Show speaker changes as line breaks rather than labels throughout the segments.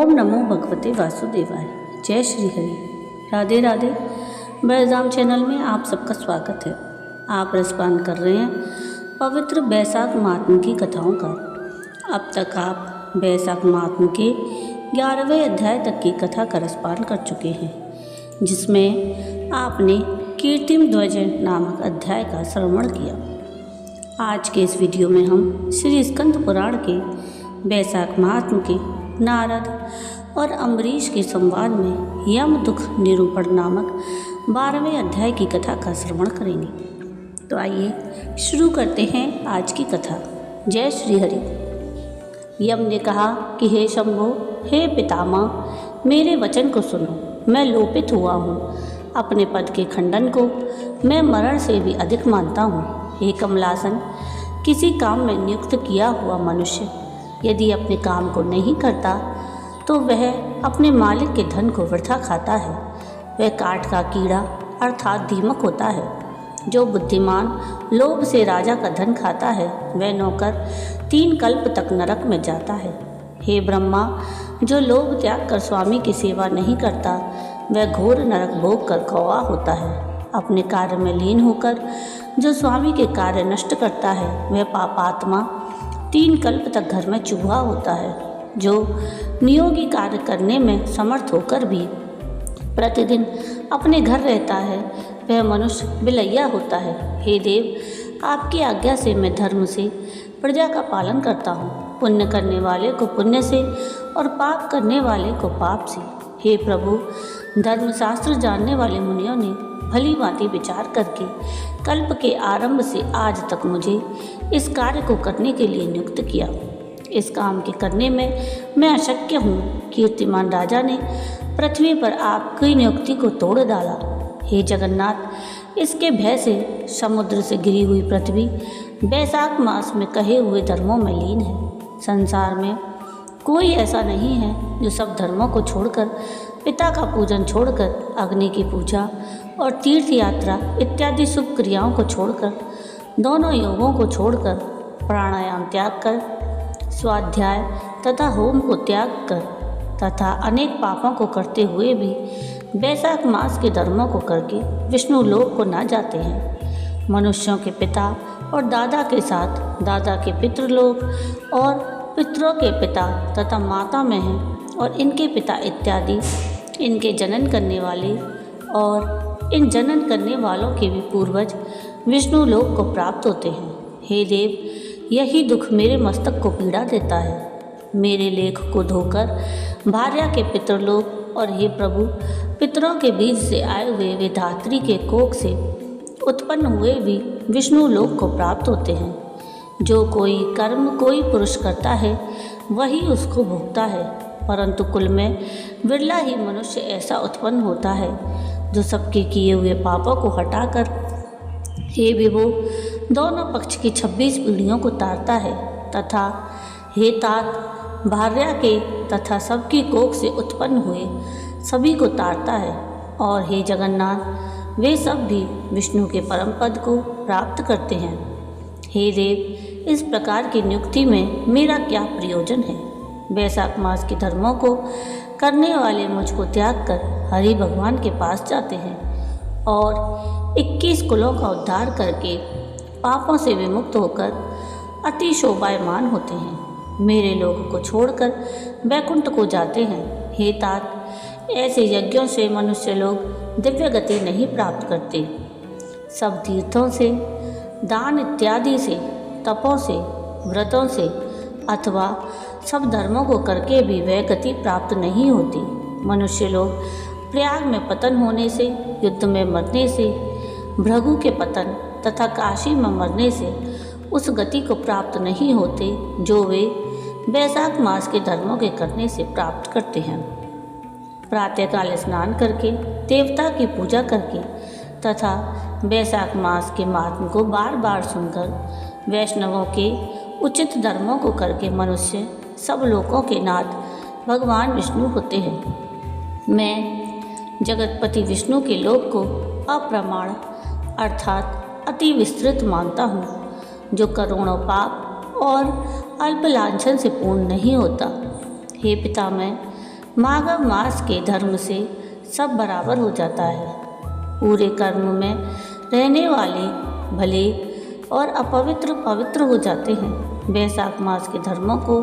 ओम नमो भगवते वासुदेवाय। जय श्री हरि। राधे राधे। बैलधाम चैनल में आप सबका स्वागत है। आप रसपान कर रहे हैं पवित्र बैसाख महात्म की कथाओं का। अब तक आप बैसाख महात्म के 11वें अध्याय तक की कथा का रसपान कर चुके हैं, जिसमें आपने कीर्तिम ध्वज नामक अध्याय का श्रवण किया। आज के इस वीडियो में हम श्री स्कंद पुराण के बैसाख महात्म के नारद और अम्बरीश के संवाद में यम दुख निरूपण नामक 12वें अध्याय की कथा का श्रवण करेंगे। तो आइए शुरू करते हैं आज की कथा। जय श्री हरि। यम ने कहा कि हे शंभो, हे पितामह, मेरे वचन को सुनो। मैं लोपित हुआ हूँ। अपने पद के खंडन को मैं मरण से भी अधिक मानता हूँ। हे कमलासन, किसी काम में नियुक्त किया हुआ मनुष्य यदि अपने काम को नहीं करता तो वह अपने मालिक के धन को वृथा खाता है। वह काठ का कीड़ा अर्थात दीमक होता है। जो बुद्धिमान लोभ से राजा का धन खाता है, वह नौकर 3 कल्प तक नरक में जाता है। हे ब्रह्मा, जो लोभ त्याग कर स्वामी की सेवा नहीं करता, वह घोर नरक भोग कर कौवा होता है। अपने कार्य में लीन होकर जो स्वामी के कार्य नष्ट करता है, वह पापात्मा 3 कल्प तक घर में चूहा होता है। जो नियोगी कार्य करने में समर्थ होकर भी प्रतिदिन अपने घर रहता है, वह मनुष्य बिलैया होता है। हे देव, आपकी आज्ञा से मैं धर्म से प्रजा का पालन करता हूँ। पुण्य करने वाले को पुण्य से और पाप करने वाले को पाप से। हे प्रभु, धर्मशास्त्र जानने वाले मुनियों ने भली भांति विचार करके कल्प के आरंभ से आज तक मुझे इस कार्य को करने के लिए नियुक्त किया। इस काम के करने में मैं अशक्य हूँ। कीर्तिमान राजा ने पृथ्वी पर आपकी नियुक्ति को तोड़ डाला। हे जगन्नाथ, इसके भय से समुद्र से गिरी हुई पृथ्वी बैसाख मास में कहे हुए धर्मों में लीन है। संसार में कोई ऐसा नहीं है जो सब धर्मों को छोड़कर, पिता का पूजन छोड़कर, अग्नि की पूजा और तीर्थ यात्रा इत्यादि शुभ क्रियाओं को छोड़कर, दोनों योगों को छोड़कर, प्राणायाम त्याग कर, स्वाध्याय तथा होम को त्याग कर तथा अनेक पापों को करते हुए भी बैसाख मास के धर्मों को करके विष्णु लोक को ना जाते हैं। मनुष्यों के पिता और दादा के साथ दादा के पितृलोक और पितरों के पिता तथा माता में हैं, और इनके पिता इत्यादि इनके जनन करने वाले और इन जनन करने वालों के भी पूर्वज विष्णु लोक को प्राप्त होते हैं। हे देव, यही दुख मेरे मस्तक को पीड़ा देता है। मेरे लेख को धोकर भार्या के पितरलोक और हे प्रभु, पितरों के बीज से आए हुए वे धात्री के कोख से उत्पन्न हुए भी विष्णु लोक को प्राप्त होते हैं। जो कोई कर्म कोई पुरुष करता है, वही उसको भोगता है, परंतु कुल में बिरला ही मनुष्य ऐसा उत्पन्न होता है जो सबके किए हुए पापों को हटाकर, हे विभो, दोनों पक्ष की 26 पीढ़ियों को तारता है तथा हे तात, भार्या के तथा सबकी कोख से उत्पन्न हुए सभी को तारता है। और हे जगन्नाथ, वे सब भी विष्णु के परम पद को प्राप्त करते हैं। हे देव, इस प्रकार की नियुक्ति में मेरा क्या प्रयोजन है। बैसाख मास के धर्मों को करने वाले मुझको त्याग कर हरि भगवान के पास जाते हैं और 21 कुलों का उद्धार करके पापों से विमुक्त होकर अति शोभायमान होते हैं। मेरे लोक को छोड़कर वैकुंठ को जाते हैं। हे तात, ऐसे यज्ञों से मनुष्य लोग दिव्य गति नहीं प्राप्त करते। सब तीर्थों से, दान इत्यादि से, तपों से, व्रतों से अथवा सब धर्मों को करके भी वह गति प्राप्त नहीं होती। मनुष्य लोग प्रयाग में पतन होने से, युद्ध में मरने से, भृगु के पतन तथा काशी में मरने से उस गति को प्राप्त नहीं होते जो वे बैसाख मास के धर्मों के करने से प्राप्त करते हैं। प्रातःकाल स्नान करके, देवता की पूजा करके तथा बैसाख मास के महात्म को बार बार सुनकर वैष्णवों के उचित धर्मों को करके मनुष्य सब लोकों के नाथ भगवान विष्णु होते हैं। मैं जगतपति विष्णु के लोक को अप्रमाण अर्थात अति विस्तृत मानता हूँ, जो करोड़ों पाप और अल्प लांछन से पूर्ण नहीं होता। हे पितामह, माघ मास के धर्म से सब बराबर हो जाता है। पूरे कर्म में रहने वाले भले और अपवित्र पवित्र हो जाते हैं। वैशाख मास के धर्मों को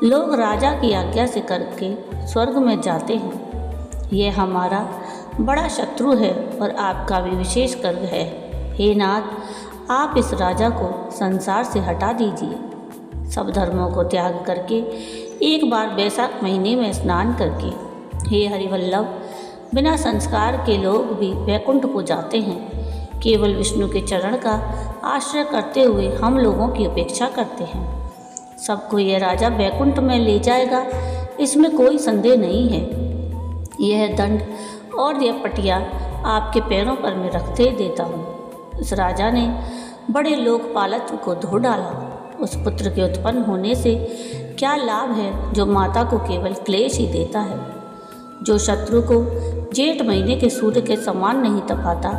लोग राजा की आज्ञा से करके स्वर्ग में जाते हैं। यह हमारा बड़ा शत्रु है और आपका भी विशेष कर्म है। हे नाथ, आप इस राजा को संसार से हटा दीजिए। सब धर्मों को त्याग करके एक बार वैशाख महीने में स्नान करके, हे हरिवल्लभ, बिना संस्कार के लोग भी वैकुंठ को जाते हैं। केवल विष्णु के चरण का आश्रय करते हुए हम लोगों की उपेक्षा करते हैं। सबको यह राजा वैकुंठ में ले जाएगा, इसमें कोई संदेह नहीं है। यह दंड और यह पटिया आपके पैरों पर मैं रखते देता हूँ। इस राजा ने बड़े लोकपालत्व को धो डाला। उस पुत्र के उत्पन्न होने से क्या लाभ है जो माता को केवल क्लेश ही देता है। जो शत्रु को जेठ महीने के सूर्य के समान नहीं तपाता,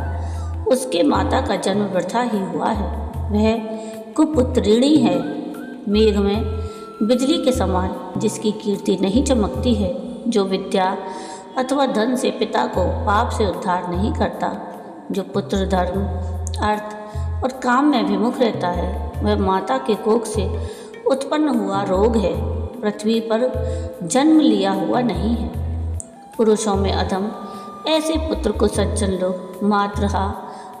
उसके माता का जन्म वृथा ही हुआ है। वह कुपुत्रिणी है, मेघ में बिजली के समान जिसकी कीर्ति नहीं चमकती है। जो विद्या अथवा धन से पिता को पाप से उद्धार नहीं करता। जो पुत्र धर्म, अर्थ और काम में विमुख रहता है, वह माता के कोख से उत्पन्न हुआ रोग है, पृथ्वी पर जन्म लिया हुआ नहीं है। पुरुषों में अधम ऐसे पुत्र को सज्जन लोग मातृहा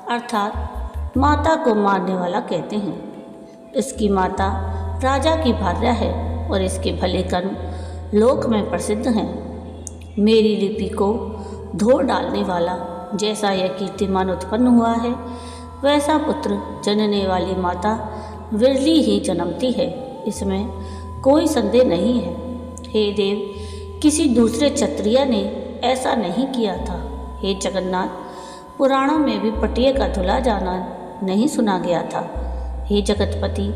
अर्थात माता को मारने वाला कहते हैं। इसकी माता राजा की भार्या है और इसके भले कर्म लोक में प्रसिद्ध हैं। मेरी लिपि को धो डालने वाला जैसा यह कीर्तिमान उत्पन्न हुआ है, वैसा पुत्र जनने वाली माता विरली ही जन्मती है, इसमें कोई संदेह नहीं है। हे देव, किसी दूसरे क्षत्रिय ने ऐसा नहीं किया था। हे जगन्नाथ, पुराणों में भी पटिये का धुला जाना नहीं सुना गया था। हे जगतपति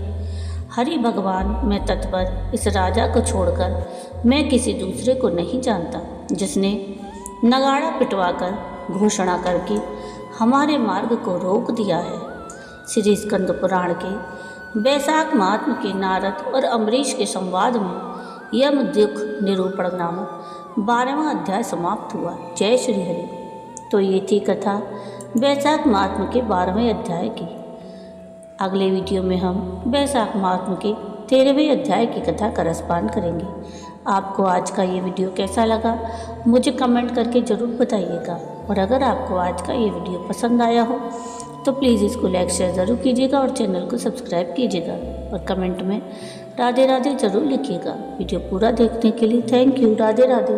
हरि भगवान, मैं तत्पर इस राजा को छोड़कर मैं किसी दूसरे को नहीं जानता, जिसने नगाड़ा पिटवाकर घोषणा करके हमारे मार्ग को रोक दिया है। श्री स्कंद पुराण के वैशाख महात्म के नारद और अम्बरीश के संवाद में यम दुख निरूपण नामक 12वां अध्याय समाप्त हुआ। जय श्री हरि। तो ये थी कथा वैशाख महात्म के 12वें अध्याय की। अगले वीडियो में हम वैशाख महात्म के 13वें अध्याय की कथा का रसपान करेंगे। आपको आज का ये वीडियो कैसा लगा मुझे कमेंट करके ज़रूर बताइएगा। और अगर आपको आज का ये वीडियो पसंद आया हो तो प्लीज़ इसको लाइक शेयर ज़रूर कीजिएगा और चैनल को सब्सक्राइब कीजिएगा और कमेंट में राधे राधे ज़रूर लिखिएगा। वीडियो पूरा देखने के लिए थैंक यू। राधे राधे।